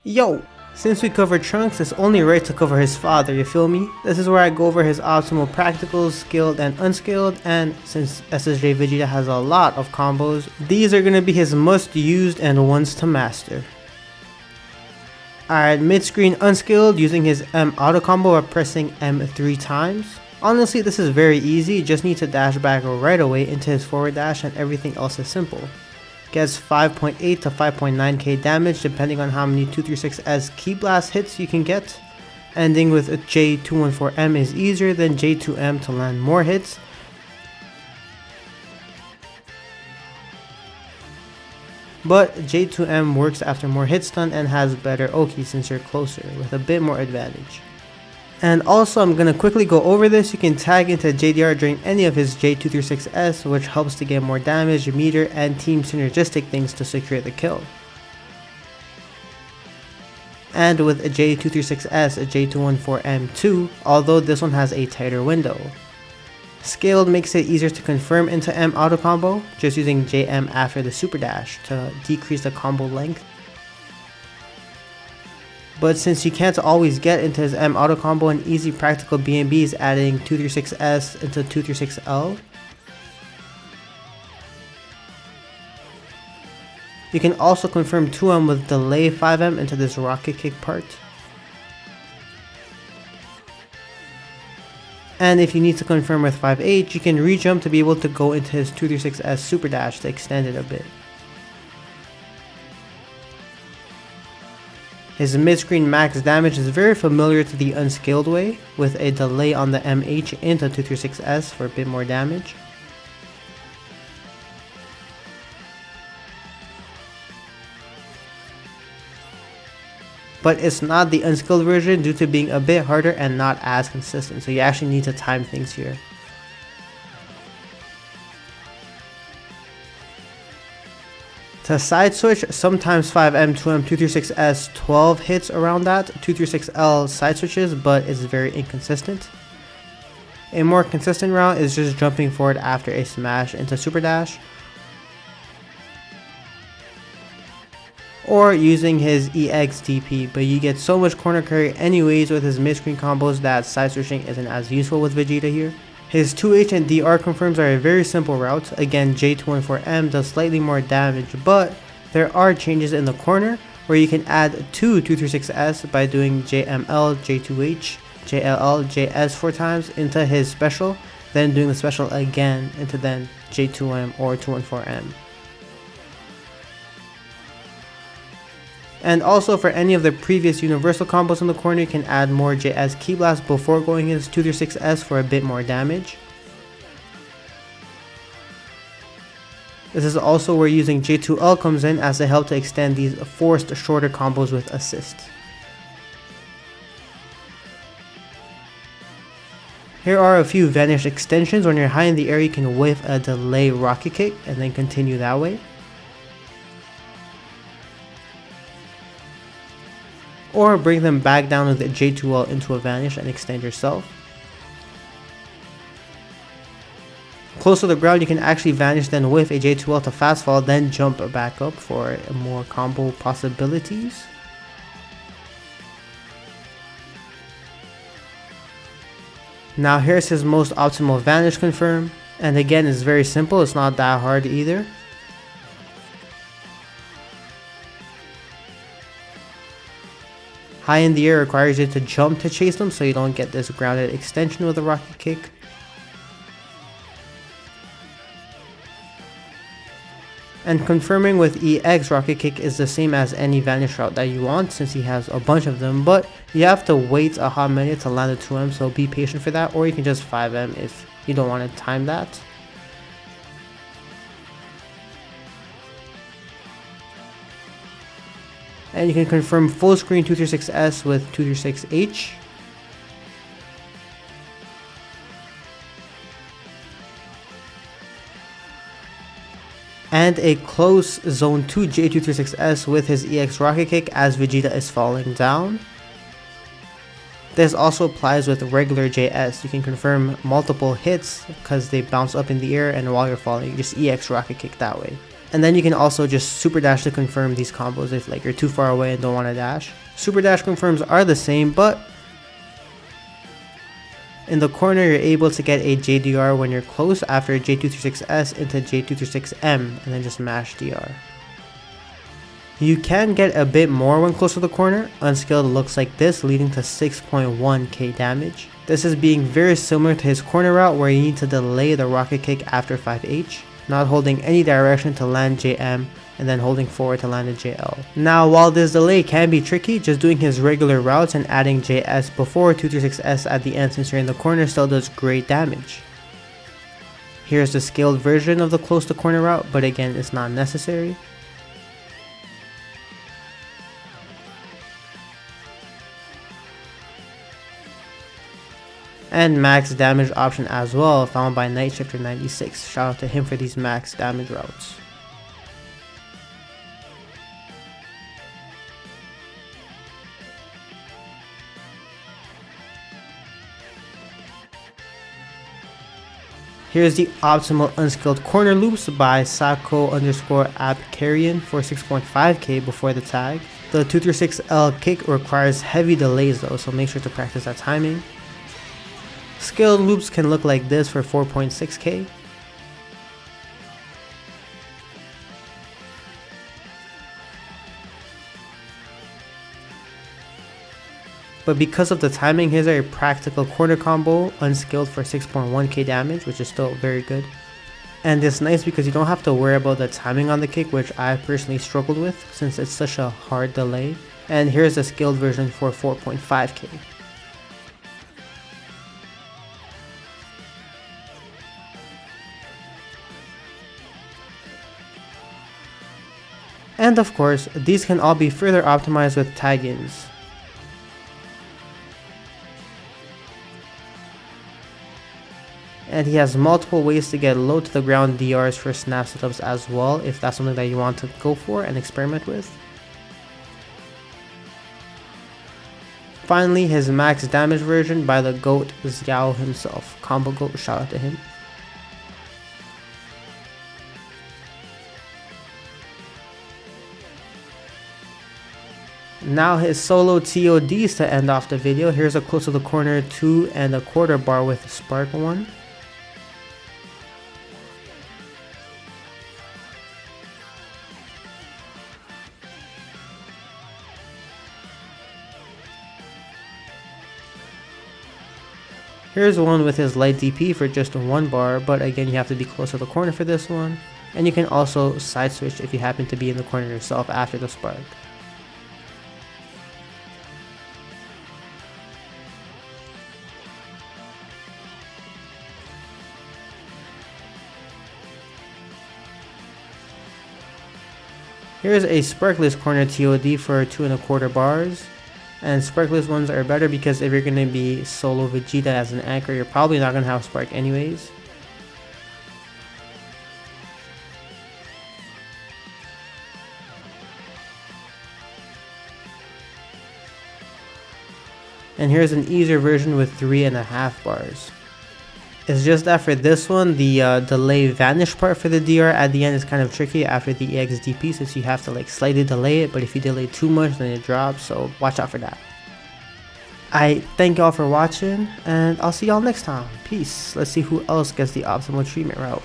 Yo! Since we covered Trunks, it's only right to cover his father, you feel me? This is where I go over his optimal practicals, skilled and unskilled, and since SSJ Vegeta has a lot of combos, these are gonna be his must used and ones to master. Alright, mid-screen unskilled using his M auto combo by pressing M 3 times. Honestly, this is very easy, you just need to dash back right away into his forward dash and everything else is simple. Gets 5.8 to 5.9k damage depending on how many 236S Ki Blast hits you can get. Ending with a J214M is easier than J2M to land more hits. But J2M works after more hit stun and has better Oki since you're closer with a bit more advantage. And also, I'm gonna quickly go over this. You can tag into JDR during any of his J236S, which helps to get more damage, meter, and team synergistic things to secure the kill. And with a J236S, a J214M2, although this one has a tighter window. Scaled makes it easier to confirm into M auto combo, just using JM after the super dash to decrease the combo length. But since you can't always get into his M auto combo, an easy practical BNB is adding 236S into 236L. You can also confirm 2M with delay 5M into this rocket kick part. And if you need to confirm with 5H, you can re-jump to be able to go into his 236S super dash to extend it a bit. His mid-screen max damage is very familiar to the unskilled way, with a delay on the MH into 236S for a bit more damage. But it's not the unskilled version due to being a bit harder and not as consistent, so you actually need to time things here. To side switch, sometimes 5M, 2M, 236S, 12 hits around that, 236L side switches, but it's very inconsistent. A more consistent route is just jumping forward after a smash into super dash, or using his EX DP, but you get so much corner carry anyways with his mid-screen combos that side switching isn't as useful with Vegeta here. His 2H and DR confirms are a very simple route. Again, J214M does slightly more damage, but there are changes in the corner where you can add two 236S by doing JML, J2H, JLL, JS 4 times into his special, then doing the special again into then J2M or 214M. And also for any of the previous universal combos in the corner, you can add more JS Ki Blast before going his 236S for a bit more damage. This is also where using J2L comes in as they help to extend these forced shorter combos with assist. Here are a few vanish extensions. When you're high in the air, you can whiff a delay rocket kick and then continue that way. Or bring them back down with the J2L into a vanish and extend yourself. Close to the ground, you can actually vanish then whiff a J2L to fast fall, then jump back up for more combo possibilities. Now here's his most optimal vanish confirm, and again it's very simple, it's not that hard either. High in the air requires you to jump to chase them so you don't get this grounded extension with a rocket kick. And confirming with EX rocket kick is the same as any vanish route that you want since he has a bunch of them, but you have to wait a hot minute to land a 2M, so be patient for that, or you can just 5M if you don't want to time that. And you can confirm full screen 236S with 236H. And a close zone 2 J236S with his EX rocket kick as Vegeta is falling down. This also applies with regular JS. You can confirm multiple hits because they bounce up in the air, and while you're falling you just EX rocket kick that way. And then you can also just super dash to confirm these combos if like you're too far away and don't want to dash. Super dash confirms are the same, but in the corner you're able to get a JDR when you're close after J236S into J236M and then just mash DR. You can get a bit more when close to the corner. Unskilled looks like this, leading to 6.1k damage. This is being very similar to his corner route where you need to delay the rocket kick after 5H, not holding any direction to land JM and then holding forward to land a JL. Now while this delay can be tricky, just doing his regular routes and adding JS before 236S at the end since you're in the corner still does great damage. Here's the scaled version of the close to corner route, but again it's not necessary. And max damage option as well, found by Nightshifter96. Shout out to him for these max damage routes. Here's the optimal unskilled corner loops by Sako_Abkarian for 6.5k before the tag. The 236L kick requires heavy delays though, so make sure to practice that timing. Skilled loops can look like this for 4.6k. But because of the timing, here's a practical corner combo, unskilled for 6.1k damage, which is still very good. And it's nice because you don't have to worry about the timing on the kick, which I personally struggled with since it's such a hard delay. And here's the skilled version for 4.5k. And of course, these can all be further optimized with tag-ins. And he has multiple ways to get low to the ground DRs for snap setups as well, if that's something that you want to go for and experiment with. Finally, his max damage version by the GOAT Xiao himself. Combo GOAT, shout out to him. Now his solo TODs to end off the video. Here's a close to the corner 2.25 bar with Spark 1. Here's one with his light DP for just 1 bar, but again you have to be close to the corner for this one. And you can also side switch if you happen to be in the corner yourself after the Spark. Here's a Sparkless corner TOD for 2.25 bars. And Sparkless ones are better because if you're going to be solo Vegeta as an anchor, you're probably not going to have Spark anyways. And here's an easier version with 3.5 bars. It's just that for this one, the delay vanish part for the DR at the end is kind of tricky after the EXDP, since you have to like slightly delay it, but if you delay too much then it drops, so watch out for that. I thank y'all for watching, and I'll see y'all next time. Peace. Let's see who else gets the optimal treatment route.